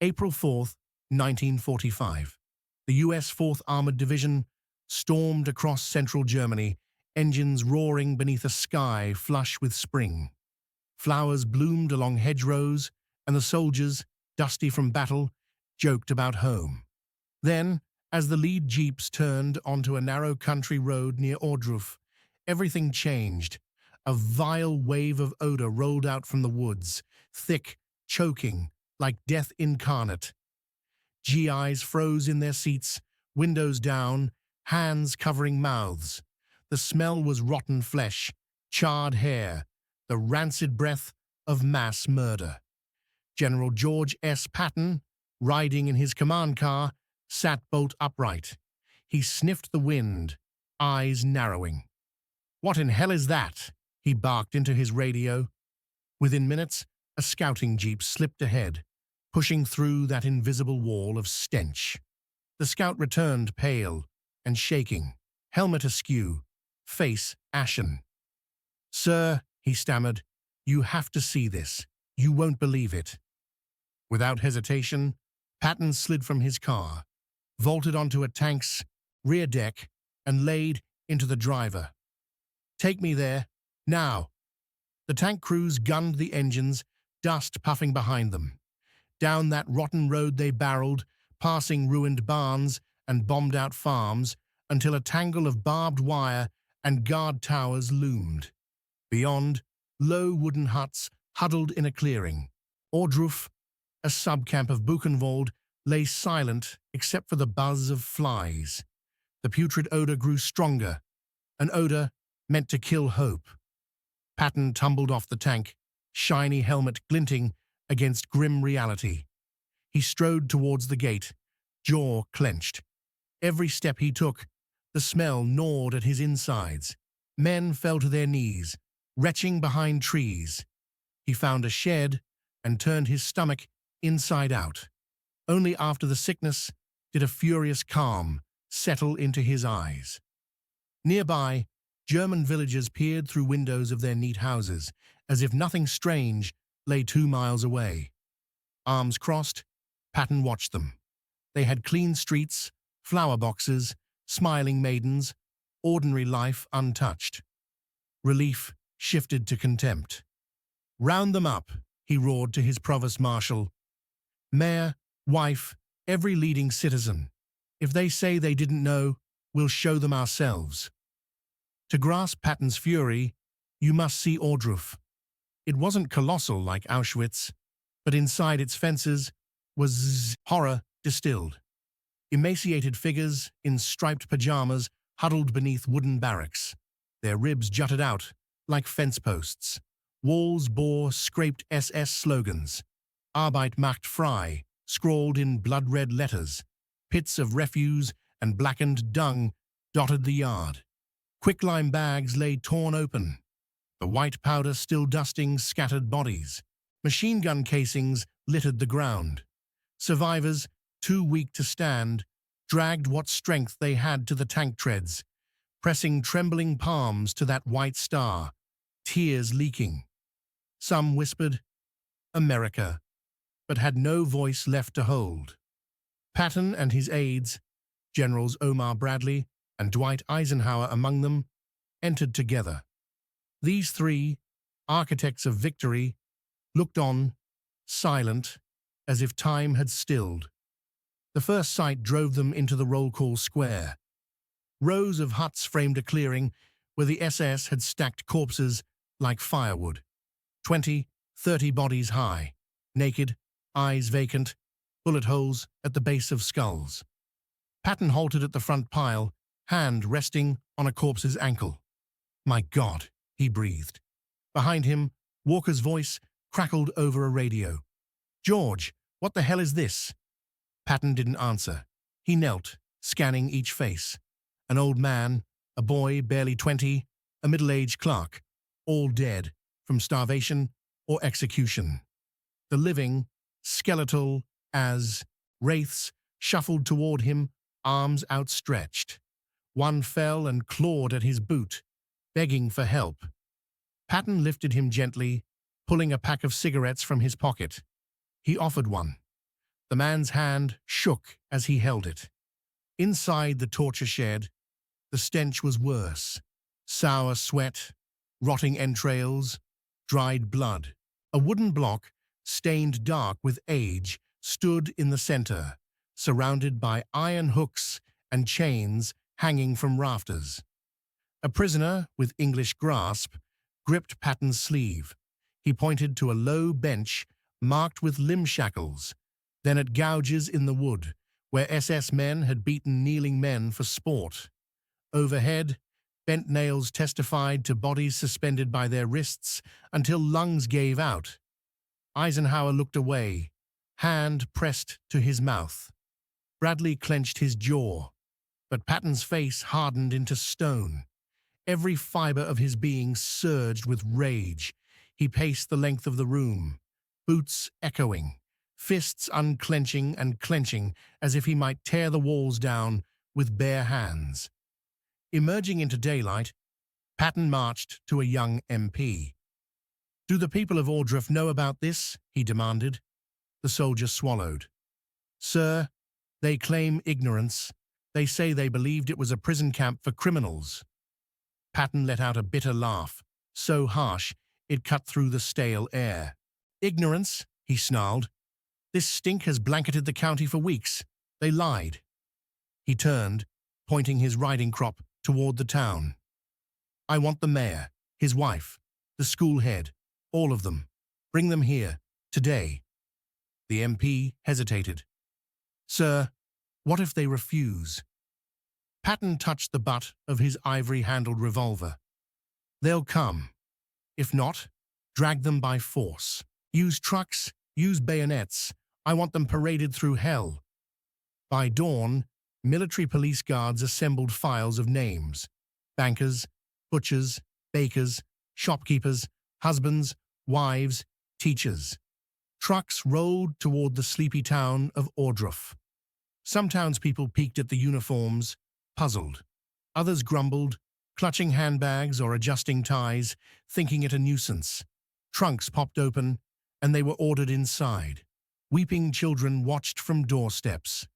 April 4th, 1945. The U.S. 4th Armored Division stormed across central Germany, engines roaring beneath a sky flush with spring. Flowers bloomed along hedgerows, and the soldiers, dusty from battle, joked about home. Then, as the lead jeeps turned onto a narrow country road near Ohrdruf, everything changed. A vile wave of odor rolled out from the woods, thick, choking, like death incarnate. GIs froze in their seats, windows down, hands covering mouths. The smell was rotten flesh, charred hair, the rancid breath of mass murder. General George S. Patton, riding in his command car, sat bolt upright. He sniffed the wind, eyes narrowing. "What in hell is that?" he barked into his radio. Within minutes, a scouting jeep slipped ahead, pushing through that invisible wall of stench. The scout returned pale and shaking, helmet askew, face ashen. "Sir," he stammered, "you have to see this. You won't believe it." Without hesitation, Patton slid from his car, vaulted onto a tank's rear deck, and laid into the driver. "Take me there, now." The tank crews gunned the engines, dust puffing behind them. Down that rotten road they barreled, passing ruined barns and bombed-out farms, until a tangle of barbed wire and guard towers loomed. Beyond, low wooden huts huddled in a clearing. Ohrdruf, a subcamp of Buchenwald, lay silent except for the buzz of flies. The putrid odor grew stronger, an odor meant to kill hope. Patton tumbled off the tank, shiny helmet glinting against grim reality. He strode towards the gate, jaw clenched. Every step he took, the smell gnawed at his insides. Men fell to their knees, retching behind trees. He found a shed and turned his stomach inside out. Only after the sickness did a furious calm settle into his eyes. Nearby, German villagers peered through windows of their neat houses, as if nothing strange lay 2 miles away. Arms crossed, Patton watched them. They had clean streets, flower boxes, smiling maidens, ordinary life untouched. Relief shifted to contempt. "Round them up," he roared to his provost marshal. "Mayor, wife, every leading citizen. If they say they didn't know, we'll show them ourselves." To grasp Patton's fury, you must see Ohrdruf. It wasn't colossal like Auschwitz, but inside its fences was horror distilled. Emaciated figures in striped pajamas huddled beneath wooden barracks. Their ribs jutted out like fence posts. Walls bore scraped SS slogans. Arbeit macht frei, scrawled in blood-red letters. Pits of refuse and blackened dung dotted the yard. Quicklime bags lay torn open, the white powder still dusting scattered bodies. Machine gun casings littered the ground. Survivors, too weak to stand, dragged what strength they had to the tank treads, pressing trembling palms to that white star, tears leaking. Some whispered, "America," but had no voice left to hold. Patton and his aides, Generals Omar Bradley and Dwight Eisenhower among them, entered together. These three, architects of victory, looked on, silent, as if time had stilled. The first sight drove them into the roll call square. Rows of huts framed a clearing where the SS had stacked corpses like firewood. 20, 30 bodies high, naked, eyes vacant, bullet holes at the base of skulls. Patton halted at the front pile, hand resting on a corpse's ankle. "My God," he breathed. Behind him, Walker's voice crackled over a radio. "George, what the hell is this?" Patton didn't answer. He knelt, scanning each face. An old man, a boy barely 20, a middle-aged clerk, all dead from starvation or execution. The living, skeletal as wraiths, shuffled toward him, arms outstretched. One fell and clawed at his boot, begging for help. Patton lifted him gently, pulling a pack of cigarettes from his pocket. He offered one. The man's hand shook as he held it. Inside the torture shed, the stench was worse. Sour sweat, rotting entrails, dried blood. A wooden block, stained dark with age, stood in the center, surrounded by iron hooks and chains hanging from rafters. A prisoner, with English grasp, gripped Patton's sleeve. He pointed to a low bench marked with limb shackles, then at gouges in the wood, where SS men had beaten kneeling men for sport. Overhead, bent nails testified to bodies suspended by their wrists until lungs gave out. Eisenhower looked away, hand pressed to his mouth. Bradley clenched his jaw, but Patton's face hardened into stone. Every fiber of his being surged with rage. He paced the length of the room, boots echoing, fists unclenching and clenching as if he might tear the walls down with bare hands. Emerging into daylight, Patton marched to a young MP. "Do the people of Ordruff know about this?" he demanded. The soldier swallowed. "Sir, they claim ignorance. They say they believed it was a prison camp for criminals." Patton let out a bitter laugh, so harsh it cut through the stale air. "Ignorance?" he snarled. "This stink has blanketed the county for weeks. They lied." He turned, pointing his riding crop toward the town. "I want the mayor, his wife, the school head, all of them. Bring them here, today." The MP hesitated. "Sir, what if they refuse?" Patton touched the butt of his ivory-handled revolver. "They'll come. If not, drag them by force. Use trucks, use bayonets. I want them paraded through hell." By dawn, military police guards assembled files of names: bankers, butchers, bakers, shopkeepers, husbands, wives, teachers. Trucks rolled toward the sleepy town of Ordruff. Some townspeople peeked at the uniforms, puzzled. Others grumbled, clutching handbags or adjusting ties, thinking it a nuisance. Trunks popped open, and they were ordered inside. Weeping children watched from doorsteps.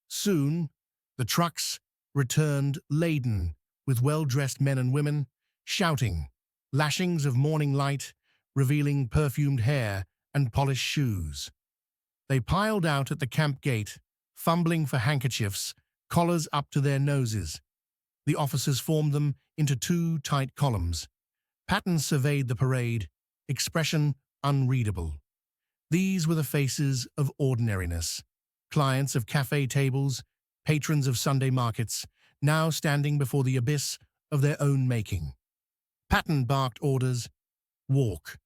Soon, the trucks returned laden with well-dressed men and women, shouting, lashings of morning light, revealing perfumed hair and polished shoes. They piled out at the camp gate, fumbling for handkerchiefs, collars up to their noses. The officers formed them into two tight columns. Patton surveyed the parade, expression unreadable. These were the faces of ordinariness, clients of cafe tables, patrons of Sunday markets, now standing before the abyss of their own making. Patton barked orders: "Walk.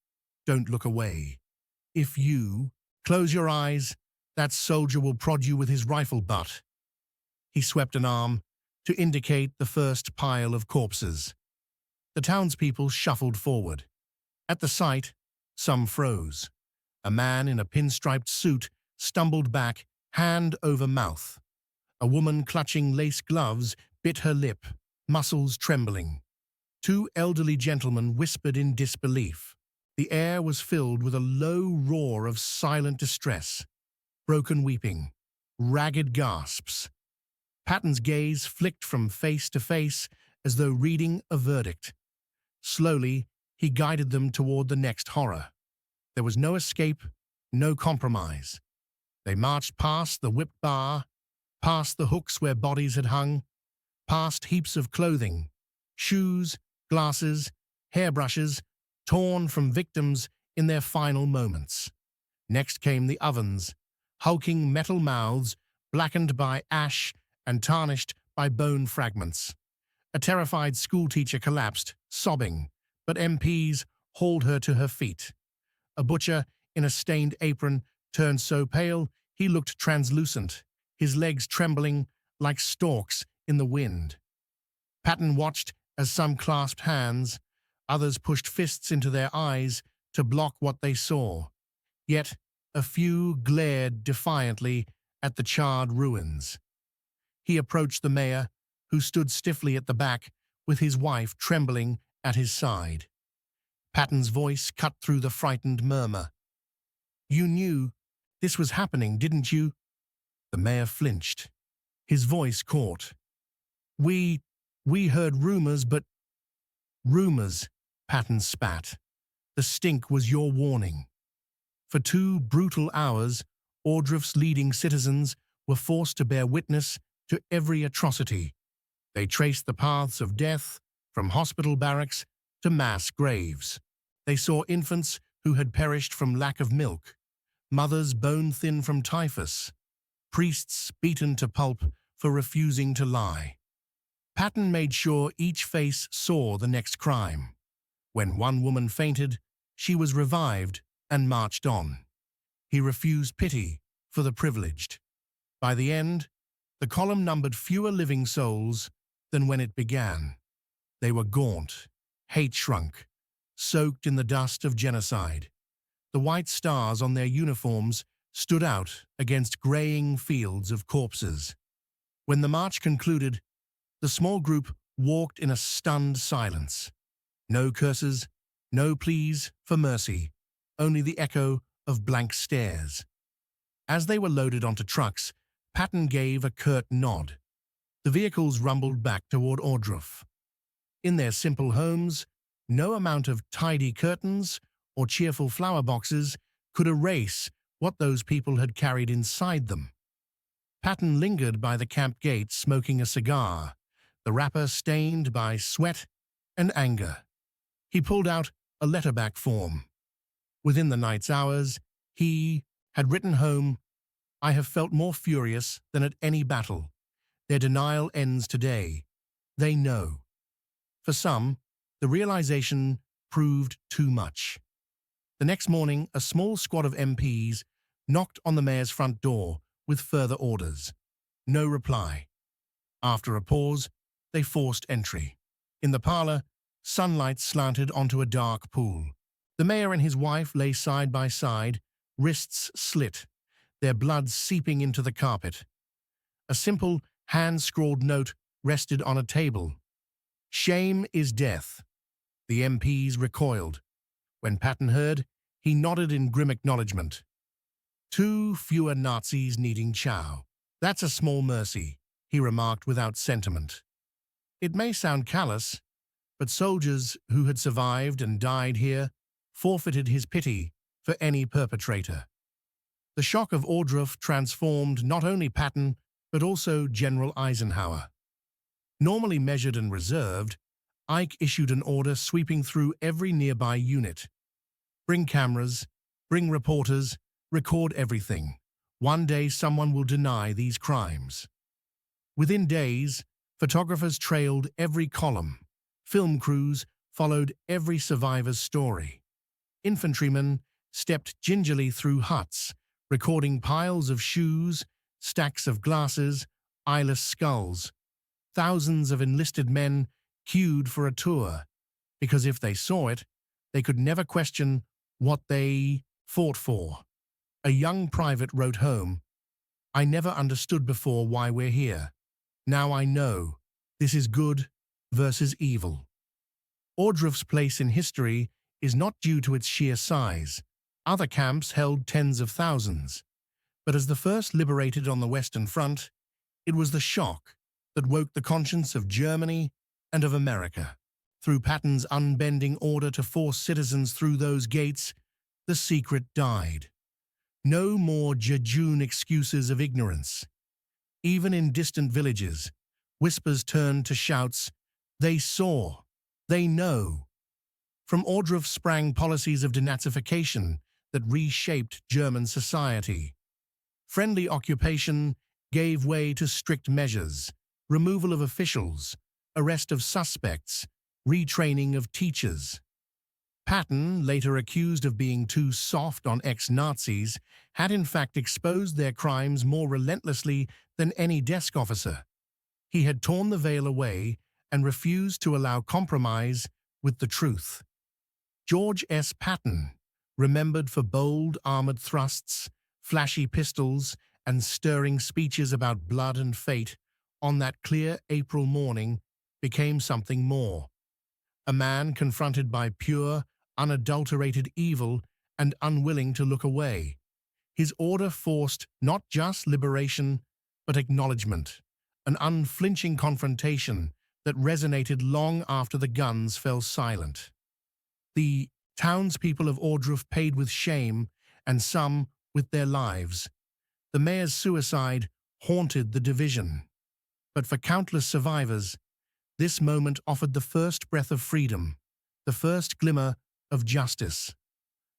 Don't look away. If you close your eyes, that soldier will prod you with his rifle butt." He swept an arm to indicate the first pile of corpses. The townspeople shuffled forward. At the sight, some froze. A man in a pinstriped suit stumbled back, hand over mouth. A woman clutching lace gloves bit her lip, muscles trembling. Two elderly gentlemen whispered in disbelief. The air was filled with a low roar of silent distress, broken weeping, ragged gasps. Patton's gaze flicked from face to face as though reading a verdict. Slowly, he guided them toward the next horror. There was no escape, no compromise. They marched past the whipped bar, past the hooks where bodies had hung, past heaps of clothing, shoes, glasses, hairbrushes, torn from victims in their final moments. Next came the ovens, hulking metal mouths blackened by ash and tarnished by bone fragments. A terrified schoolteacher collapsed, sobbing, but MPs hauled her to her feet. A butcher in a stained apron turned so pale he looked translucent, his legs trembling like stalks in the wind. Patton watched as some clasped hands, others pushed fists into their eyes to block what they saw. Yet a few glared defiantly at the charred ruins. He approached the mayor, who stood stiffly at the back, with his wife trembling at his side. Patton's voice cut through the frightened murmur. "You knew This was happening, didn't you? The mayor flinched. His voice caught. We heard rumors, but rumors, Patton spat. The stink was your warning. For 2 brutal hours, Ordruff's leading citizens were forced to bear witness to every atrocity. They traced the paths of death, from hospital barracks to mass graves. They saw infants who had perished from lack of milk, mothers bone-thin from typhus, priests beaten to pulp for refusing to lie. Patton made sure each face saw the next crime. When one woman fainted, she was revived and marched on. He refused pity for the privileged. By the end, the column numbered fewer living souls than when it began. They were gaunt, hate-shrunk, soaked in the dust of genocide. The white stars on their uniforms stood out against graying fields of corpses. When the march concluded, the small group walked in a stunned silence. No curses, no pleas for mercy, only the echo of blank stares. As they were loaded onto trucks, Patton gave a curt nod. The vehicles rumbled back toward Ordruff. In their simple homes, no amount of tidy curtains or cheerful flower boxes could erase what those people had carried inside them. Patton lingered by the camp gate smoking a cigar, the wrapper stained by sweat and anger. He pulled out a letterback form. Within the night's hours, he had written home, "I have felt more furious than at any battle. Their denial ends today. They know." For some, the realization proved too much. The next morning, a small squad of MPs knocked on the mayor's front door with further orders. No reply. After a pause, they forced entry. In the parlor, sunlight slanted onto a dark pool. The mayor and his wife lay side by side, wrists slit, their blood seeping into the carpet. A simple, hand-scrawled note rested on a table. "Shame is death." The MPs recoiled. When Patton heard, he nodded in grim acknowledgement. 2 fewer Nazis needing chow. "That's a small mercy," he remarked without sentiment. It may sound callous, but soldiers who had survived and died here forfeited his pity for any perpetrator. The shock of Ordruff transformed not only Patton, but also General Eisenhower. Normally measured and reserved, Ike issued an order sweeping through every nearby unit. "Bring cameras, bring reporters, record everything. One day someone will deny these crimes." Within days, photographers trailed every column. Film crews followed every survivor's story. Infantrymen stepped gingerly through huts, recording piles of shoes, stacks of glasses, eyeless skulls. Thousands of enlisted men queued for a tour, because if they saw it, they could never question what they fought for. A young private wrote home, "I never understood before why we're here. Now I know. This is good versus evil." Ordruff's place in history is not due to its sheer size. Other camps held tens of thousands. But as the first liberated on the Western Front, it was the shock that woke the conscience of Germany and of America. Through Patton's unbending order to force citizens through those gates, the secret died. No more jejune excuses of ignorance. Even in distant villages, whispers turned to shouts, "They saw, they know." From Ordruff sprang policies of denazification that reshaped German society. Friendly occupation gave way to strict measures, removal of officials, arrest of suspects, retraining of teachers. Patton, later accused of being too soft on ex-Nazis, had in fact exposed their crimes more relentlessly than any desk officer. He had torn the veil away and refused to allow compromise with the truth. George S. Patton, remembered for bold armored thrusts, flashy pistols, and stirring speeches about blood and fate, on that clear April morning became something more. A man confronted by pure, unadulterated evil and unwilling to look away. His order forced not just liberation, but acknowledgement, an unflinching confrontation that resonated long after the guns fell silent. The townspeople of Ordruff paid with shame, and some with their lives. The mayor's suicide haunted the division. But for countless survivors, this moment offered the first breath of freedom, the first glimmer of justice.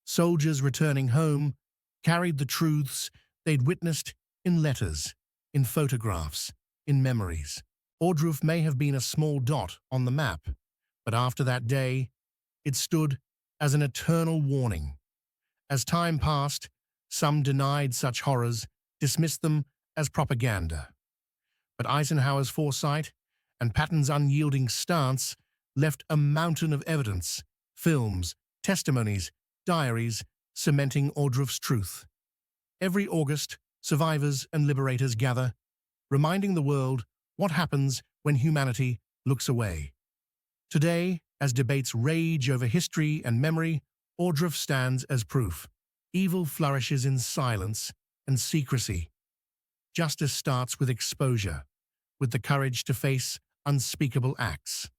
Soldiers returning home carried the truths they'd witnessed in letters, in photographs, in memories. Ordruff may have been a small dot on the map, but after that day, it stood as an eternal warning. As time passed, some denied such horrors, dismissed them as propaganda. But Eisenhower's foresight and Patton's unyielding stance left a mountain of evidence, films, testimonies, diaries, cementing Ordruff's truth. Every August, survivors and liberators gather, reminding the world what happens when humanity looks away. Today, as debates rage over history and memory, Ordruff stands as proof. Evil flourishes in silence and secrecy. Justice starts with exposure, with the courage to face unspeakable acts.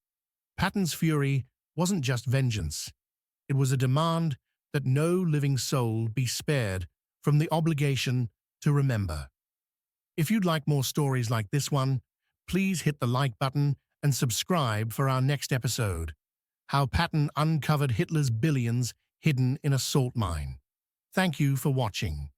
Patton's fury wasn't just vengeance. It was a demand that no living soul be spared from the obligation to remember. If you'd like more stories like this one, please hit the like button and subscribe for our next episode, How Patton Uncovered Hitler's Billions Hidden in a Salt Mine. Thank you for watching.